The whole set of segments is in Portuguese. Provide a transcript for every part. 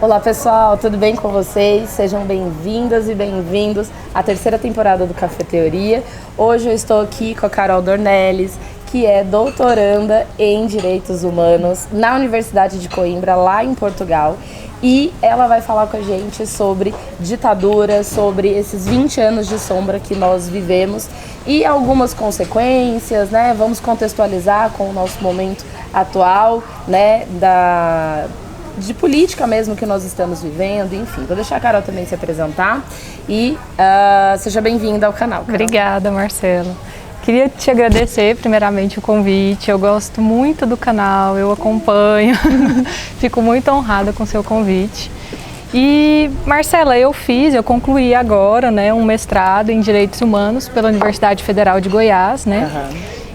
Olá pessoal, tudo bem com vocês? Sejam bem-vindas e bem-vindos à terceira temporada do Cafeteoria. Hoje eu estou aqui com a Carol Dornelles, que é doutoranda em Direitos Humanos na Universidade de Coimbra, lá em Portugal. E ela vai falar com a gente sobre ditadura, sobre esses 20 anos de sombra que nós vivemos e algumas consequências, né? Vamos contextualizar com o nosso momento atual, né? De política mesmo que nós estamos vivendo, enfim. Vou deixar a Carol também se apresentar e seja bem-vinda ao canal, Carol. Obrigada, Marcelo. Queria te agradecer primeiramente o convite, eu gosto muito do canal, eu acompanho, fico muito honrada com o seu convite. E Marcela, eu concluí agora, né, um mestrado em Direitos Humanos pela Universidade Federal de Goiás, né?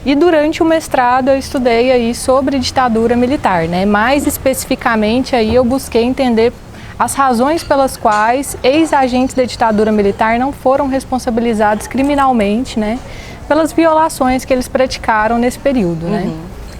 E durante o mestrado eu estudei aí sobre ditadura militar, né? Mais especificamente aí eu busquei entender as razões pelas quais ex-agentes da ditadura militar não foram responsabilizados criminalmente, né? Pelas violações que eles praticaram nesse período, né?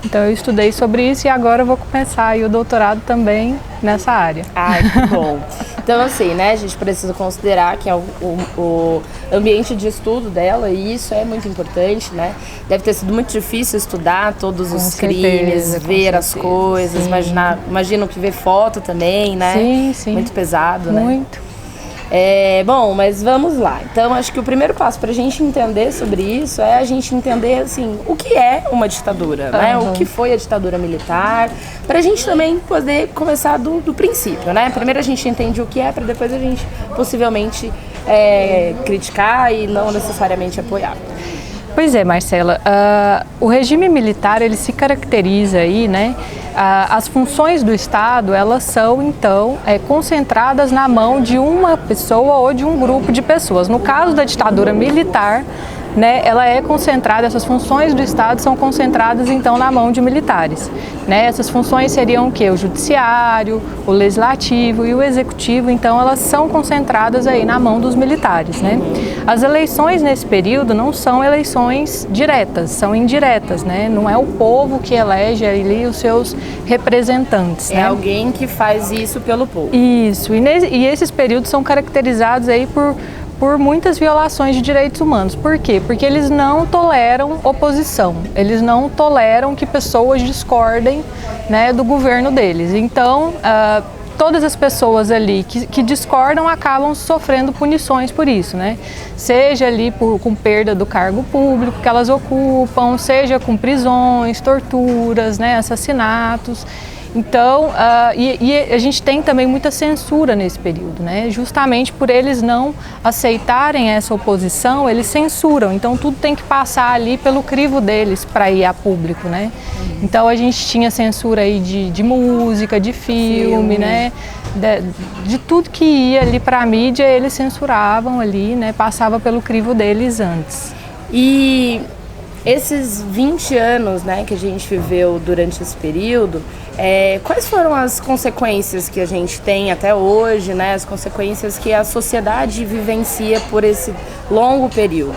Então eu estudei sobre isso e agora eu vou começar aí o doutorado também nessa área. Ai, que bom. Então assim, né, a gente precisa considerar que é o ambiente de estudo dela e isso é muito importante, né? Deve ter sido muito difícil estudar todos os crimes, ver as coisas, imagino que ver foto também, né? Sim, sim. Muito pesado, né? Muito. Bom, mas vamos lá. Então, acho que o primeiro passo para a gente entender sobre isso é a gente entender, assim, o que é uma ditadura, né? O que foi a ditadura militar, para a gente também poder começar do princípio, né? Primeiro a gente entende o que é, para depois a gente possivelmente criticar e não necessariamente apoiar. Pois é, Marcela, o regime militar, ele se caracteriza aí, né? As funções do Estado, elas são, então, concentradas na mão de uma pessoa ou de um grupo de pessoas. No caso da ditadura militar, né, ela é concentrada, essas funções do Estado são concentradas, então, na mão de militares. Né? Essas funções seriam o quê? O judiciário, o legislativo e o executivo, então, elas são concentradas aí na mão dos militares. Né? As eleições nesse período não são eleições diretas, são indiretas, né? Não é o povo que elege ali os seus representantes. É alguém que faz isso pelo povo. Isso, e esses períodos são caracterizados aí por muitas violações de direitos humanos. Por quê? Porque eles não toleram oposição, eles não toleram que pessoas discordem, né, do governo deles. Então, todas as pessoas ali que discordam acabam sofrendo punições por isso, né? Seja ali com perda do cargo público que elas ocupam, seja com prisões, torturas, né, assassinatos. Então, e a gente tem também muita censura nesse período, né? Justamente por eles não aceitarem essa oposição, eles censuram. Então, tudo tem que passar ali pelo crivo deles para ir a público, né? Então, a gente tinha censura aí de música, de filme, né? De tudo que ia ali para a mídia, eles censuravam ali, né? Passava pelo crivo deles antes. E esses 20 anos, né, que a gente viveu durante esse período, quais foram as consequências que a gente tem até hoje, né, as consequências que a sociedade vivencia por esse longo período?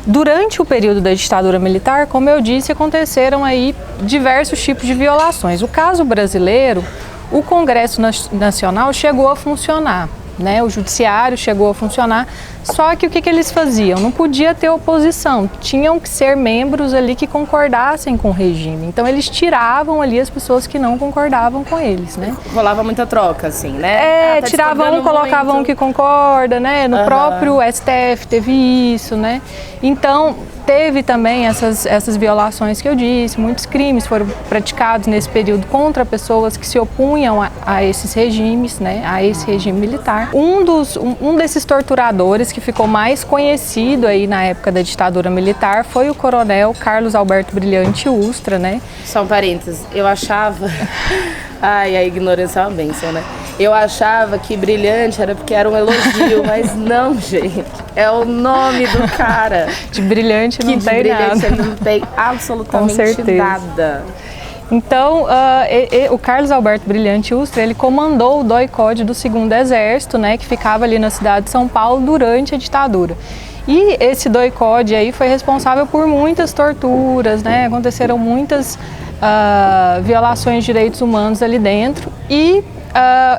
Durante o período da ditadura militar, como eu disse, aconteceram aí diversos tipos de violações. O caso brasileiro, o Congresso Nacional chegou a funcionar. Né, o judiciário chegou a funcionar, só que o que eles faziam? Não podia ter oposição, tinham que ser membros ali que concordassem com o regime. Então eles tiravam ali as pessoas que não concordavam com eles, né? Rolava muita troca, assim, né? Tiravam um, colocavam um que concorda, né? No próprio STF teve isso, né? Então teve também essas violações que eu disse, muitos crimes foram praticados nesse período contra pessoas que se opunham a esses regimes, né? A esse regime militar. Um desses torturadores que ficou mais conhecido aí na época da ditadura militar foi o coronel Carlos Alberto Brilhante Ustra, né? Só um parênteses, eu achava... Ai, a ignorância é uma bênção, né? Eu achava que brilhante era porque era um elogio, mas não, gente. É o nome do cara. De brilhante não tem nada. Ele não tem absolutamente nada. Então, o Carlos Alberto Brilhante Ustra, ele comandou o DOI-CODE do 2º Exército, né, que ficava ali na cidade de São Paulo durante a ditadura. E esse DOI-CODE aí foi responsável por muitas torturas, né, aconteceram muitas violações de direitos humanos ali dentro e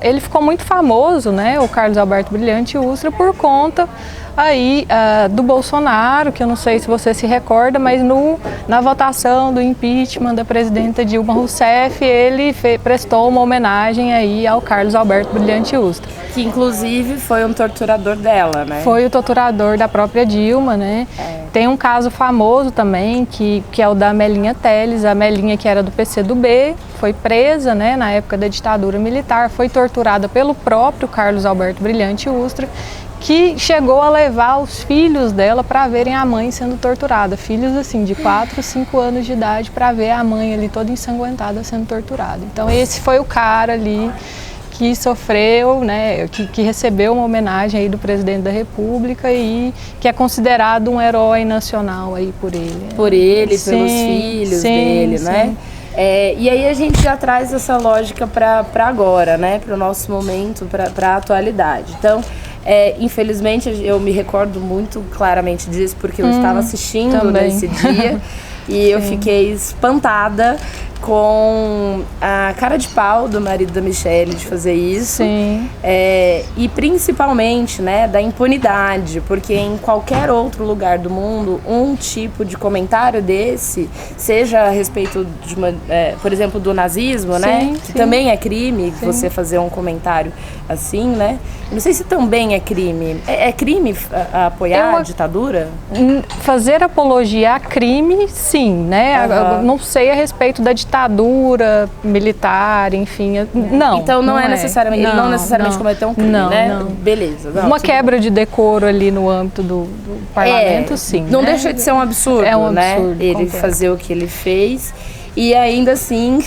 ele ficou muito famoso, né, o Carlos Alberto Brilhante Ustra, por conta aí do Bolsonaro, que eu não sei se você se recorda, mas na votação do impeachment da presidenta Dilma Rousseff, ele prestou uma homenagem aí ao Carlos Alberto Brilhante Ustra. Que inclusive foi um torturador dela, né? Foi o torturador da própria Dilma, né? Tem um caso famoso também, que é o da Amelinha Telles, a Amelinha que era do PCdoB, foi presa, né, na época da ditadura militar, foi torturada pelo próprio Carlos Alberto Brilhante Ustra, que chegou a levar os filhos dela para verem a mãe sendo torturada. Filhos assim de 4, 5 anos de idade para ver a mãe ali toda ensanguentada sendo torturada. Então esse foi o cara ali que sofreu, né, que recebeu uma homenagem aí do presidente da República e que é considerado um herói nacional aí por ele. Por ele, sim, pelos filhos dele, sim, né? E aí a gente já traz essa lógica para agora, né, para o nosso momento, para a atualidade. Então, infelizmente, eu me recordo muito claramente disso, porque eu estava assistindo também. nesse dia e eu fiquei espantada com a cara de pau do marido da Michelle de fazer isso. Sim. E principalmente, né, da impunidade, porque em qualquer outro lugar do mundo, um tipo de comentário desse, seja a respeito de por exemplo, do nazismo, né, que também é crime, você fazer um comentário assim, né? Não sei se também é crime. É crime apoiar a ditadura? Fazer apologia a crime, sim, né? Não sei a respeito da ditadura militar, enfim, não. Então não é necessariamente, ele não necessariamente cometeu um crime, né? Não. Beleza. Uma quebra de decoro ali no âmbito do parlamento, sim. Não né? deixa de ser um absurdo, é um absurdo, né? Ele fazer o que ele fez e ainda assim,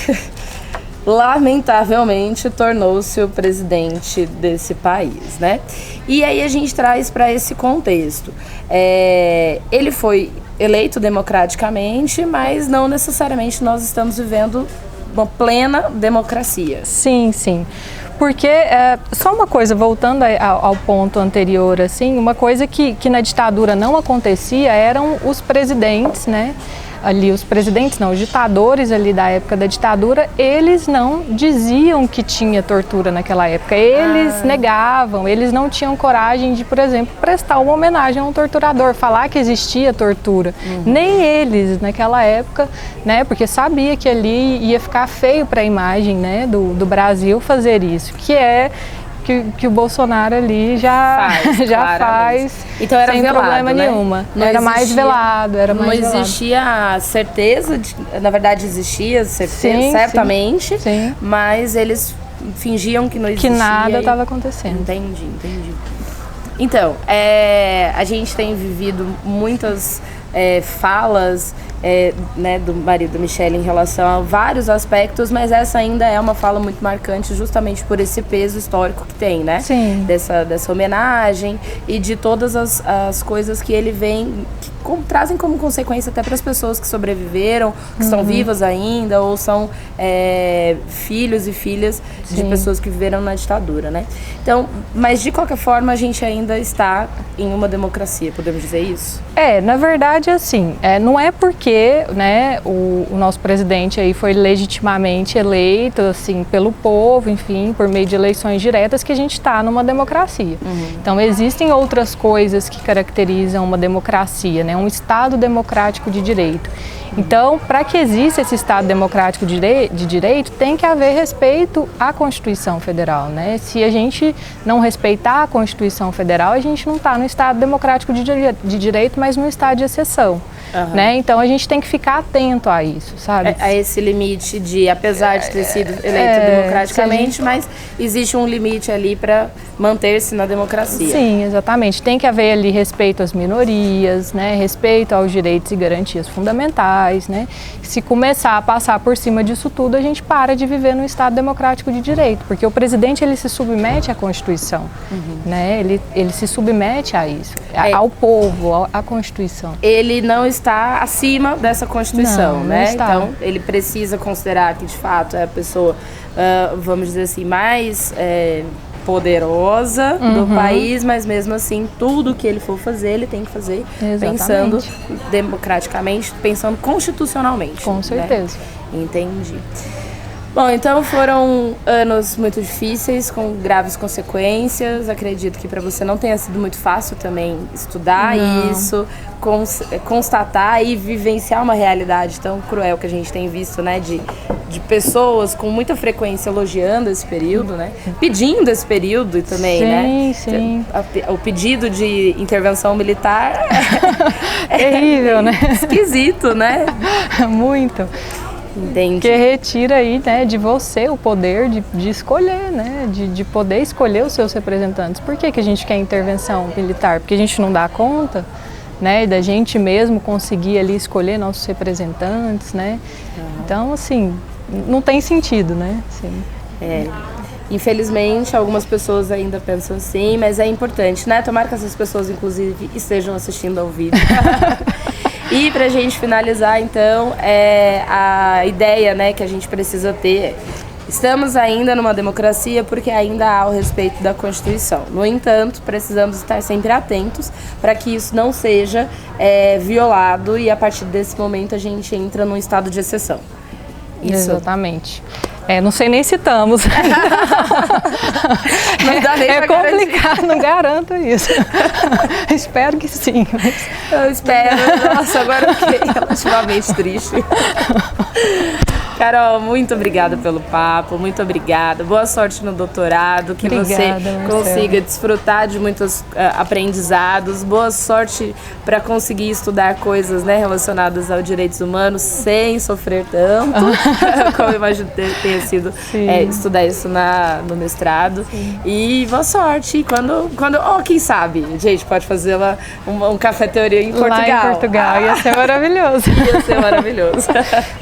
lamentavelmente, tornou-se o presidente desse país, né? E aí a gente traz para esse contexto. Ele foi eleito democraticamente, mas não necessariamente nós estamos vivendo uma plena democracia. Sim, sim. Porque, só uma coisa, voltando ao ponto anterior, assim, uma coisa que na ditadura não acontecia eram os presidentes, né? Ali os presidentes, não, os ditadores ali da época da ditadura, eles não diziam que tinha tortura naquela época, eles negavam, eles não tinham coragem de, por exemplo, prestar uma homenagem a um torturador, falar que existia tortura. Nem eles naquela época, né, porque sabia que ali ia ficar feio para a imagem, né, do Brasil fazer isso, que o Bolsonaro ali já faz então era sem velado, problema nenhuma. Era mais velado, era mais velado. Não existia certeza, na verdade existia certeza, certamente, sim. Mas eles fingiam que não existia. Que nada estava acontecendo. Entendi. Então, a gente tem vivido muitas falas né, do marido da Michelle em relação a vários aspectos, mas essa ainda é uma fala muito marcante justamente por esse peso histórico que tem, né? Sim. Dessa homenagem e de todas as coisas que ele vem, que trazem como consequência até para as pessoas que sobreviveram, que estão vivas ainda ou são filhos e filhas de pessoas que viveram na ditadura, né? Então, mas de qualquer forma a gente ainda está em uma democracia, podemos dizer isso? Na verdade, assim, não é porque, né, o nosso presidente aí foi legitimamente eleito, assim, pelo povo, enfim, por meio de eleições diretas, que a gente está numa democracia. Então, existem outras coisas que caracterizam uma democracia, né, um Estado democrático de direito. Então, para que exista esse Estado democrático de direito, tem que haver respeito à Constituição Federal, né? Se a gente não respeitar a Constituição Federal, a gente não está no Estado democrático de direito, mas no estado de exceção. Né? Então a gente tem que ficar atento a isso, sabe? A esse limite de, apesar de ter sido eleito democraticamente, mas existe um limite ali para manter-se na democracia. Sim, exatamente. Tem que haver ali respeito às minorias, né? Respeito aos direitos e garantias fundamentais, né? Se começar a passar por cima disso tudo, a gente para de viver no Estado democrático de direito, porque o presidente ele se submete à Constituição, né? Ele se submete a isso, ao povo, à Constituição. Ele não está acima dessa Constituição, né? Não está. Então, ele precisa considerar que, de fato, é a pessoa, vamos dizer assim, mais poderosa do país, mas mesmo assim, tudo que ele for fazer, ele tem que fazer pensando democraticamente, pensando constitucionalmente. Com certeza. Né? Entendi. Bom, então foram anos muito difíceis, com graves consequências. Acredito que para você não tenha sido muito fácil também estudar isso, constatar e vivenciar uma realidade tão cruel que a gente tem visto, né? De pessoas com muita frequência elogiando esse período, né? Pedindo esse período também, né? Sim. O pedido de intervenção militar é terrível, né? Esquisito, né? Muito. Entendi. Porque retira aí, né, de você o poder de escolher, né? De poder escolher os seus representantes. Por que a gente quer intervenção militar? Porque a gente não dá conta, né? Da gente mesmo conseguir ali escolher nossos representantes, né? Então, assim, não tem sentido, né? Assim. Infelizmente, algumas pessoas ainda pensam assim, mas é importante, né? Tomara que essas pessoas, inclusive, estejam assistindo ao vídeo. E pra gente finalizar, então, a ideia, né, que a gente precisa ter. Estamos ainda numa democracia porque ainda há o respeito da Constituição. No entanto, precisamos estar sempre atentos para que isso não seja violado e a partir desse momento a gente entra num estado de exceção. Isso. Exatamente. Não sei nem se estamos. Não dá nem pra complicado, não garanto isso. Espero que sim. Mas... Eu espero. Nossa, agora eu fiquei relativamente triste. Carol, muito obrigada pelo papo, muito obrigada. Boa sorte no doutorado, que você consiga desfrutar de muitos aprendizados. Boa sorte para conseguir estudar coisas, né, relacionadas aos direitos humanos sem sofrer tanto, como eu imagino ter sido estudar isso no mestrado. Sim. E boa sorte. Quando quem sabe, gente, pode fazer lá um cafeteria em Portugal. Lá em Portugal, ia ser maravilhoso. Ia ser maravilhoso.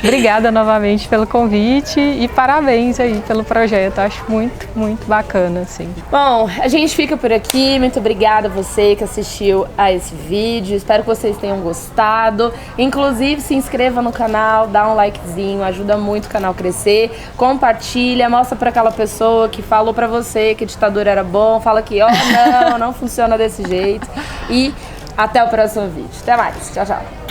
Obrigada novamente pelo convite e parabéns aí pelo projeto. Acho muito, muito bacana, assim. Bom, a gente fica por aqui. Muito obrigada a você que assistiu a esse vídeo. Espero que vocês tenham gostado. Inclusive, se inscreva no canal, dá um likezinho, ajuda muito o canal a crescer. Compartilha, mostra para aquela pessoa que falou para você que ditadura era bom. Fala que, não funciona desse jeito. E até o próximo vídeo. Até mais. Tchau, tchau.